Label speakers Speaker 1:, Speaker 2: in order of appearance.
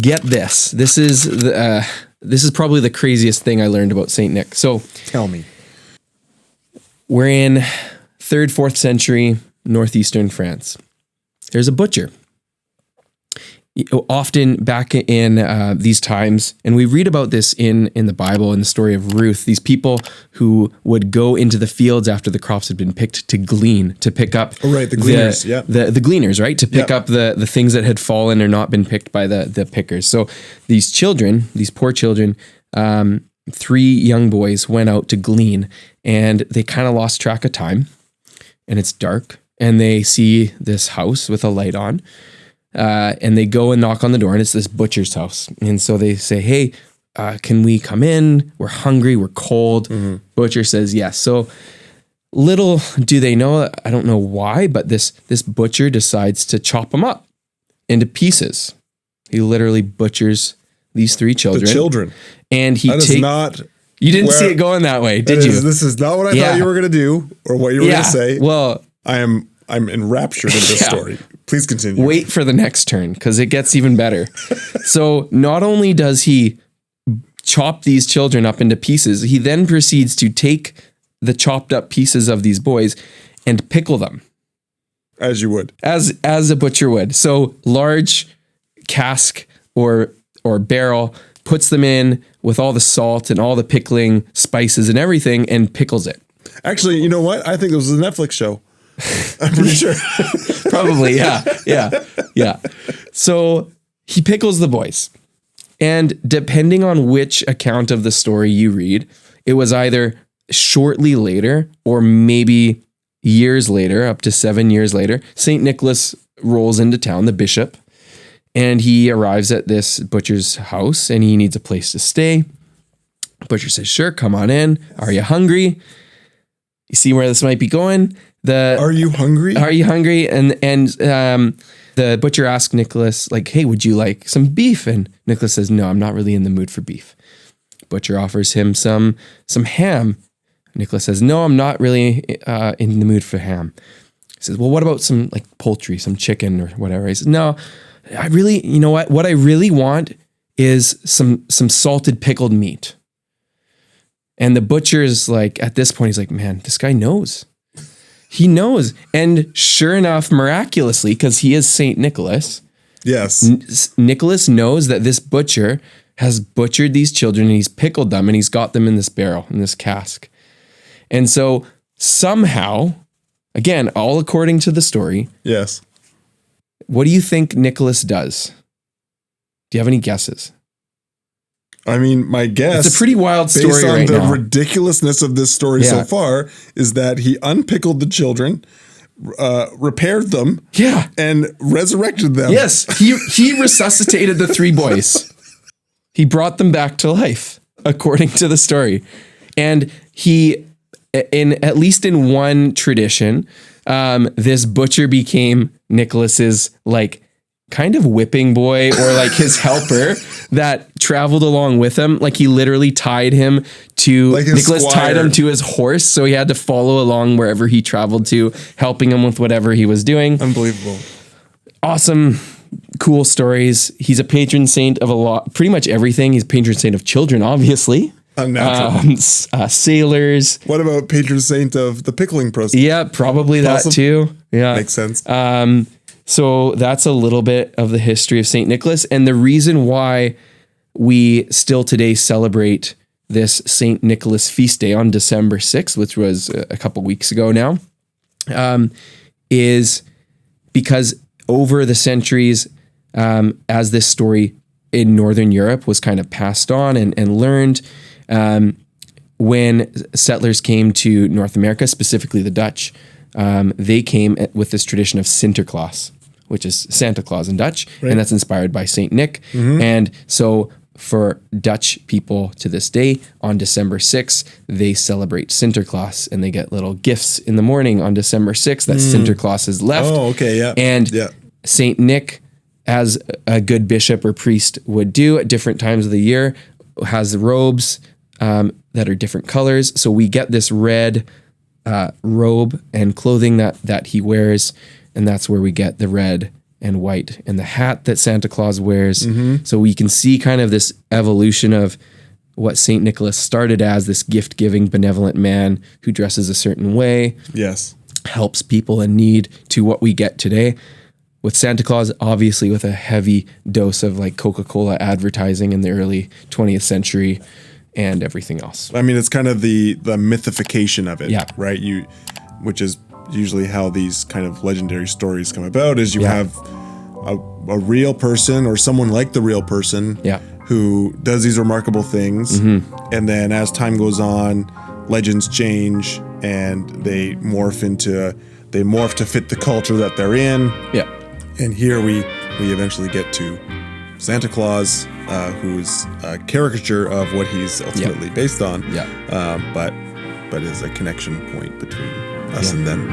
Speaker 1: get this. This is probably the craziest thing I learned about Saint Nick. So
Speaker 2: Tell me.
Speaker 1: we're in 3rd, 4th century northeastern France. There's a butcher. Often back in these times, and we read about this in the Bible, in the story of Ruth, these people who would go into the fields after the crops had been picked to glean, to pick up
Speaker 2: the gleaners,
Speaker 1: the gleaners, right? To pick up the things that had fallen or not been picked by the pickers. So these children, these poor children, 3 young boys went out to glean, and they kind of lost track of time, and it's dark, and they see this house with a light on. And they go and knock on the door, and it's this butcher's house. And so they say, hey, can we come in? We're hungry. We're cold. Mm-hmm. Butcher says yes. So little do they know, I don't know why, but this butcher decides to chop them up into pieces. He literally butchers these 3 children.
Speaker 2: The children.
Speaker 1: And he
Speaker 2: takes... not...
Speaker 1: You didn't see it going that way, did you?
Speaker 2: This is not what I thought you were going to do or what you were going to say.
Speaker 1: Well...
Speaker 2: I'm enraptured in this story. Please continue.
Speaker 1: Wait for the next turn, because it gets even better. So not only does he chop these children up into pieces, he then proceeds to take the chopped up pieces of these boys and pickle them.
Speaker 2: As you would.
Speaker 1: As a butcher would. So large cask or barrel, puts them in with all the salt and all the pickling spices and everything, and pickles it.
Speaker 2: Actually, you know what? I think this was a Netflix show. I'm pretty sure.
Speaker 1: Probably, yeah. So he pickles the boys. And depending on which account of the story you read, it was either shortly later or maybe years later, up to 7 years later, St. Nicholas rolls into town, the bishop, and he arrives at this butcher's house, and he needs a place to stay. Butcher says, sure, come on in. Are you hungry? You see where this might be going? Are you hungry? And the butcher asks Nicholas, like, hey, would you like some beef? And Nicholas says, no, I'm not really in the mood for beef. Butcher offers him some ham. Nicholas says, no, I'm not really in the mood for ham. He says, well, what about some like poultry, some chicken or whatever? He says, no, I really, you know what I really want is some salted pickled meat. And the butcher is like, at this point, he's like, man, this guy knows. He knows. And sure enough, miraculously, because he is St. Nicholas.
Speaker 2: Yes.
Speaker 1: Nicholas knows that this butcher has butchered these children, and he's pickled them, and he's got them in this barrel, in this cask. And so somehow, again, all according to the story.
Speaker 2: Yes.
Speaker 1: What do you think Nicholas does? Do you have any guesses?
Speaker 2: I mean, my guess,
Speaker 1: it's a pretty wild story
Speaker 2: based on
Speaker 1: right
Speaker 2: the
Speaker 1: now.
Speaker 2: Ridiculousness of this story so far, is that he unpickled the children, repaired them, and resurrected them.
Speaker 1: Yes, he resuscitated the 3 boys. He brought them back to life, according to the story. And he, at least in one tradition, this butcher became Nicholas's like kind of whipping boy, or like his helper that traveled along with him. Like he literally tied him to, like Nicholas tied him to his horse. So he had to follow along wherever he traveled to, helping him with whatever he was doing.
Speaker 2: Unbelievable.
Speaker 1: Awesome, cool stories. He's a patron saint of pretty much everything. He's a patron saint of children, obviously.
Speaker 2: Unnatural.
Speaker 1: Sailors.
Speaker 2: What about patron saint of the pickling process?
Speaker 1: Yeah, probably that too. Yeah.
Speaker 2: Makes sense.
Speaker 1: So that's a little bit of the history of St. Nicholas, and the reason why we still today celebrate this St. Nicholas feast day on December 6th, which was a couple weeks ago now, is because over the centuries, as this story in Northern Europe was kind of passed on and learned, when settlers came to North America, specifically the Dutch, they came with this tradition of Sinterklaas, which is Santa Claus in Dutch, and that's inspired by Saint Nick. Mm-hmm. And so for Dutch people to this day, on December 6th, they celebrate Sinterklaas, and they get little gifts in the morning on December 6th that Sinterklaas has left.
Speaker 2: Oh, okay, yeah.
Speaker 1: And Saint Nick, as a good bishop or priest would do at different times of the year, has robes that are different colors. So we get this red robe and clothing that he wears, and that's where we get the red and white, and the hat that Santa Claus wears. So we can see kind of this evolution of what St. Nicholas started as, this gift-giving, benevolent man who dresses a certain way.
Speaker 2: Yes.
Speaker 1: Helps people in need, to what we get today with Santa Claus, obviously with a heavy dose of like Coca-Cola advertising in the early 20th century and everything else.
Speaker 2: I mean, it's kind of the mythification of it,
Speaker 1: Yeah.
Speaker 2: right? Which is usually how these kind of legendary stories come about, is you have a real person or someone like the real person who does these remarkable things. And then as time goes on, legends change and they morph to fit the culture that they're in.
Speaker 1: Yeah.
Speaker 2: And here we eventually get to Santa Claus, who's a caricature of what he's ultimately based on. But is a connection point between us and them.